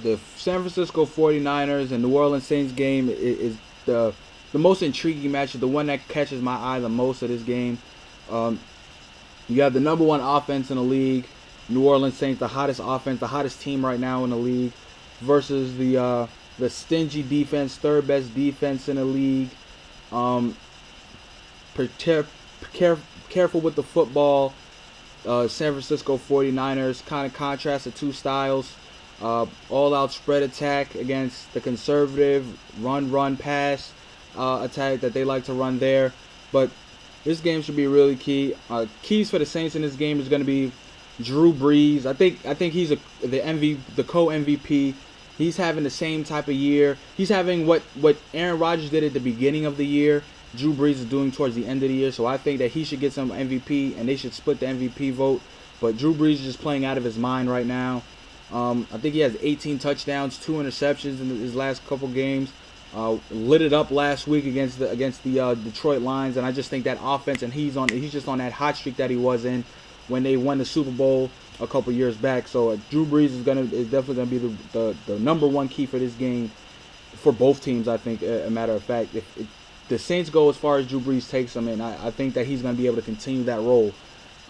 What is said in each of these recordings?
the San Francisco 49ers and New Orleans Saints game is the most intriguing match, the one that catches my eye the most of this game. Um, you have the number one offense in the league, New Orleans Saints, the hottest offense, the hottest team right now in the league, versus the stingy defense, third best defense in the league. Um, care, careful with the football. San Francisco 49ers kind of contrast the two styles. All-out spread attack against the conservative run, pass attack that they like to run there. But this game should be really key. Keys for the Saints in this game is going to be Drew Brees. I think he's the co-MVP. He's having the same type of year. He's having what Aaron Rodgers did at the beginning of the year. Drew Brees is doing towards the end of the year. So I think that he should get some MVP, and they should split the MVP vote. But Drew Brees is just playing out of his mind right now. I think he has 18 touchdowns, 2 interceptions in his last couple games. Lit it up last week against the Detroit Lions, and I just think that offense, and he's just on that hot streak that he was in when they won the Super Bowl a couple years back. So Drew Brees is definitely gonna be the number one key for this game for both teams. I think, a matter of fact, if the Saints go as far as Drew Brees takes them, and I think that he's gonna be able to continue that role.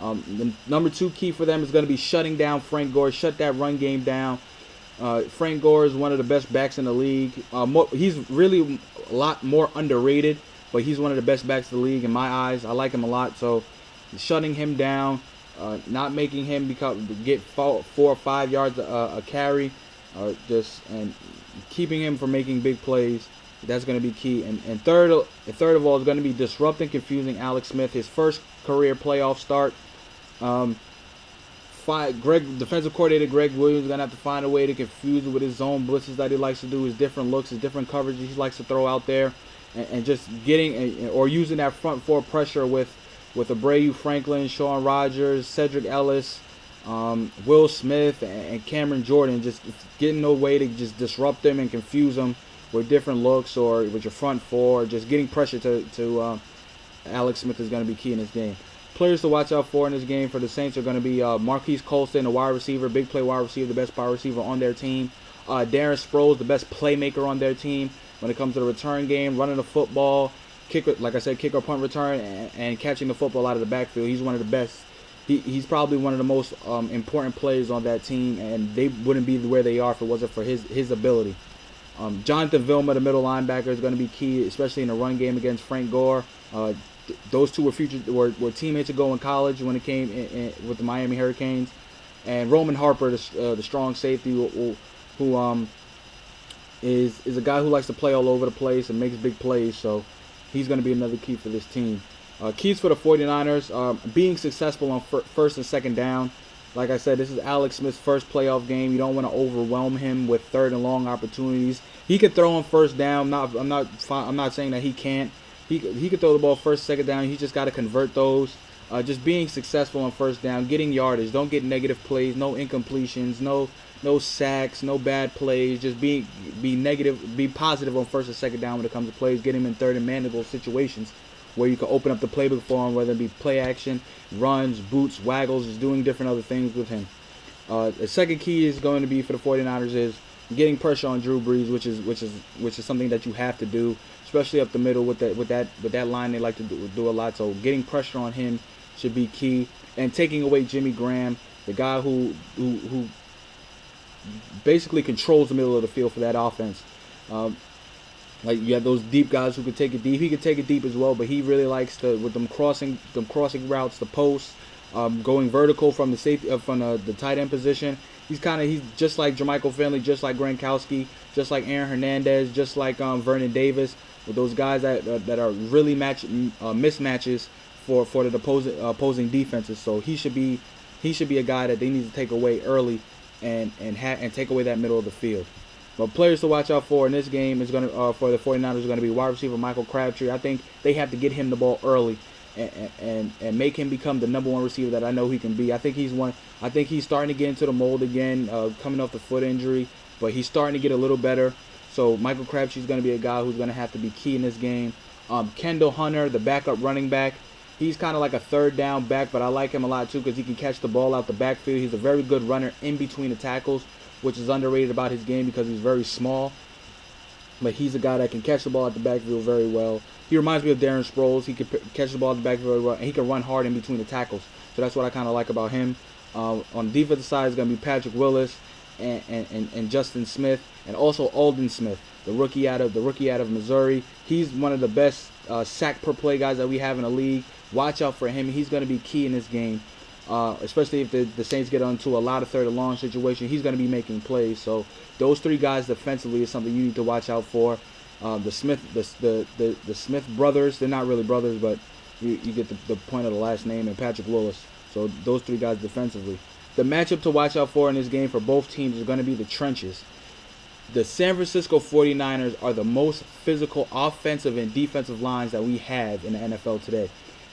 The number two key for them is going to be shutting down Frank Gore, shut that run game down. Frank Gore is one of the best backs in the league. He's really a lot more underrated, but he's one of the best backs in the league in my eyes. I like him a lot. So shutting him down, not making him get 4 or 5 yards a carry, and keeping him from making big plays. That's going to be key. And third of all is going to be disrupting, confusing Alex Smith. His first career playoff start. Defensive coordinator Greg Williams is going to have to find a way to confuse it with his zone blitzes that he likes to do, his different looks, his different coverages he likes to throw out there, and just getting or using that front four pressure with Abreu Franklin, Sean Rogers, Cedric Ellis, Will Smith, and Cameron Jordan, just getting no way to just disrupt them and confuse them with different looks or with your front four. Just getting pressure to Alex Smith is going to be key in this game. Players to watch out for in this game for the Saints are going to be Marquise Colston, a wide receiver, big play wide receiver, the best power receiver on their team. Darren Sproles, the best playmaker on their team when it comes to the return game, running the football, kick or punt return, and catching the football out of the backfield. He's one of the best. He's probably one of the most important players on that team, and they wouldn't be where they are if it wasn't for his ability. Jonathan Vilma, the middle linebacker, is going to be key, especially in the run game against Frank Gore. Those two were teammates ago in college when it came in with the Miami Hurricanes. And Roman Harper, the strong safety, who is a guy who likes to play all over the place and makes big plays. So he's going to be another key for this team. Keys for the 49ers, being successful on first and second down. Like I said, this is Alex Smith's first playoff game. You don't want to overwhelm him with third and long opportunities. He could throw on first down. I'm not saying that he can't. He could throw the ball first, second down. He just got to convert those. Just being successful on first down, getting yardage. Don't get negative plays, no incompletions, no sacks, no bad plays. Just be positive on first and second down when it comes to plays. Get him in third and manageable situations where you can open up the playbook for him, whether it be play action, runs, boots, waggles, just doing different other things with him. The second key is going to be for the 49ers is getting pressure on Drew Brees, which is something that you have to do, especially up the middle with that line they like to do a lot. So getting pressure on him should be key, and taking away Jimmy Graham, the guy who basically controls the middle of the field for that offense. Like you have those deep guys who could take it deep. He could take it deep as well, but he really likes to with them crossing routes, the post, going vertical from the safety from the tight end position. He's just like Jermichael Finley, just like Gronkowski, just like Aaron Hernandez, just like Vernon Davis, with those guys that are really mismatches for the opposing defenses. So he should be a guy that they need to take away early and take away that middle of the field. But players to watch out for in this game is going to for the 49ers is going to be wide receiver Michael Crabtree. I think they have to get him the ball early and make him become the number one receiver that I know he can be. I think he's starting to get into the mold again, coming off the foot injury, but he's starting to get a little better. So Michael Crabtree is going to be a guy who's going to have to be key in this game. Kendall Hunter, the backup running back, he's kind of like a third down back, but I like him a lot too because he can catch the ball out the backfield. He's a very good runner in between the tackles. which is underrated about his game because he's very small. But he's a guy that can catch the ball at the backfield very well. He reminds me of Darren Sproles. He can catch the ball at the backfield very well, and he can run hard in between the tackles. So that's what I kind of like about him. On the defensive side is going to be Patrick Willis and Justin Smith, and also Alden Smith, the rookie out of Missouri. He's one of the best sack per play guys that we have in the league. Watch out for him. He's going to be key in this game, especially if the Saints get onto a lot of third and long situation. He's going to be making plays. So those three guys defensively is something you need to watch out for. The Smith brothers, they're not really brothers, but you get the point of the last name, and Patrick Willis. So those three guys defensively. The matchup to watch out for in this game for both teams is going to be the trenches. The San Francisco 49ers are the most physical offensive and defensive lines that we have in the NFL today.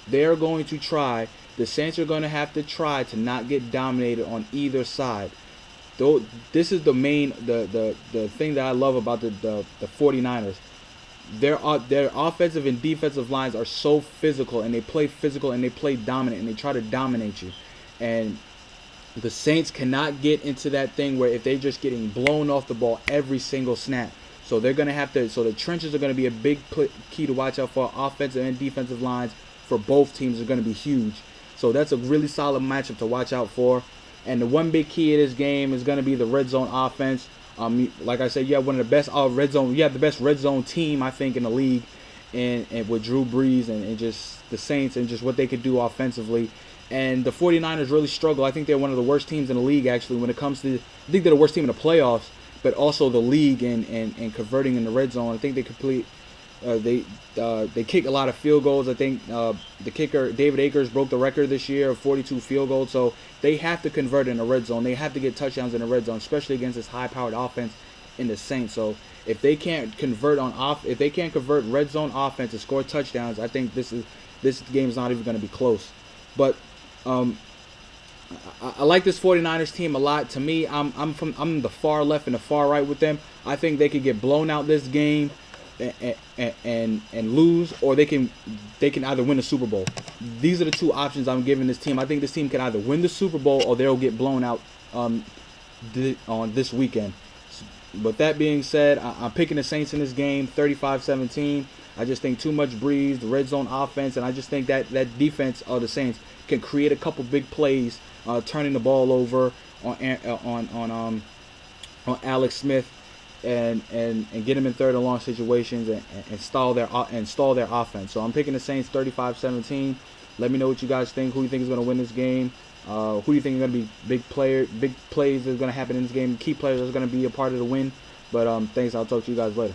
They're going to try, the Saints are going to have to try to not get dominated on either side. Though this is the main, the thing that I love about the 49ers. Their offensive and defensive lines are so physical, and they play physical, and they play dominant, and they try to dominate you. And the Saints cannot get into that thing where if they're just getting blown off the ball every single snap. So they're going to have to, so the trenches are going to be a big key to watch out for. Offensive and defensive lines for both teams are going to be huge. So that's a really solid matchup to watch out for. And the one big key of this game is going to be the red zone offense. Like I said, you have one of the best red zone. You have the best red zone team, I think, in the league, and with Drew Brees and just the Saints and just what they could do offensively. And the 49ers really struggle. I think they're one of the worst teams in the league, actually, when it comes to. I think they're the worst team in the playoffs, but also the league and converting in the red zone. I think they kick a lot of field goals. I think the kicker David Akers broke the record this year of 42 field goals. So they have to convert in the red zone. They have to get touchdowns in the red zone, especially against this high-powered offense in the Saints. So if they can't convert if they can't convert red zone offense and score touchdowns, I think this game is not even going to be close. But I like this 49ers team a lot. To me, I'm the far left and the far right with them. I think they could get blown out this game and lose, or they can either win the Super Bowl. These are the two options I'm giving this team. I think this team can either win the Super Bowl or they'll get blown out on this weekend. But that being said, I'm picking the Saints in this game, 35-17. I just think too much Breeze, the red zone offense, and I just think that defense of the Saints can create a couple big plays, turning the ball over on Alex Smith and get him in third and long situations and stall their offense. So I'm picking the Saints 35-17. Let me know what you guys think. Who do you think is going to win this game? Who do you think are going to be big plays that are going to happen in this game? Key players that are going to be a part of the win. But thanks. I'll talk to you guys later.